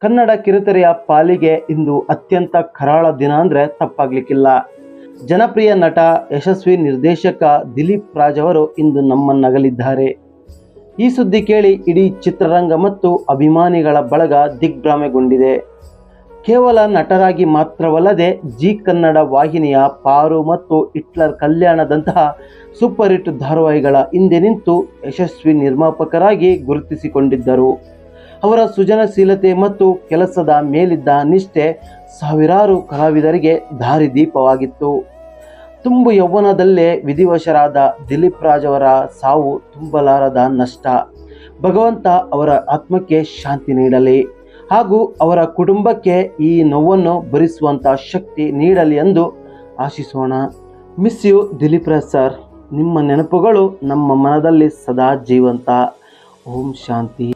ಕನ್ನಡ ಕಿರುತೆರೆಯ ಪಾಲಿಗೆ ಇಂದು ಅತ್ಯಂತ ಕರಾಳ ದಿನ ಅಂದರೆ ತಪ್ಪಾಗಲಿಕ್ಕಿಲ್ಲ. ಜನಪ್ರಿಯ ನಟ, ಯಶಸ್ವಿ ನಿರ್ದೇಶಕ ದಿಲೀಪ್ ರಾಜ್ ಅವರು ಇಂದು ನಮ್ಮನ್ನಗಲಿದ್ದಾರೆ. ಈ ಸುದ್ದಿ ಕೇಳಿ ಇಡೀ ಚಿತ್ರರಂಗ ಮತ್ತು ಅಭಿಮಾನಿಗಳ ಬಳಗ ದಿಗ್ಭ್ರಮೆಗೊಂಡಿದೆ. ಕೇವಲ ನಟರಾಗಿ ಮಾತ್ರವಲ್ಲದೆ ಜಿ ಕನ್ನಡ ವಾಹಿನಿಯ ಪಾರು ಮತ್ತು ಹಿಟ್ಲರ್ ಕಲ್ಯಾಣದಂತಹ ಸೂಪರ್ ಹಿಟ್ ಧಾರಾವಾಹಿಗಳ ಹಿಂದೆ ನಿಂತು ಯಶಸ್ವಿ ನಿರ್ಮಾಪಕರಾಗಿ ಗುರುತಿಸಿಕೊಂಡಿದ್ದರು. ಅವರ ಸೃಜನಶೀಲತೆ ಮತ್ತು ಕೆಲಸದ ಮೇಲಿದ್ದ ನಿಷ್ಠೆ ಸಾವಿರಾರು ಕಲಾವಿದರಿಗೆ ದಾರಿದೀಪವಾಗಿತ್ತು. ತುಂಬು ಯೌವನದಲ್ಲೇ ವಿಧಿವಶರಾದ ದಿಲೀಪ್ ರಾಜ್ ಅವರ ಸಾವು ತುಂಬಲಾರದ ನಷ್ಟ. ಭಗವಂತ ಅವರ ಆತ್ಮಕ್ಕೆ ಶಾಂತಿ ನೀಡಲಿ ಹಾಗೂ ಅವರ ಕುಟುಂಬಕ್ಕೆ ಈ ನೋವನ್ನು ಭರಿಸುವಂಥ ಶಕ್ತಿ ನೀಡಲಿ ಎಂದು ಆಶಿಸೋಣ. Miss you Dileep Raj sir. ನಿಮ್ಮ ನೆನಪುಗಳು ನಮ್ಮ ಮನದಲ್ಲಿ ಸದಾ ಜೀವಂತ. ಓಂ ಶಾಂತಿ.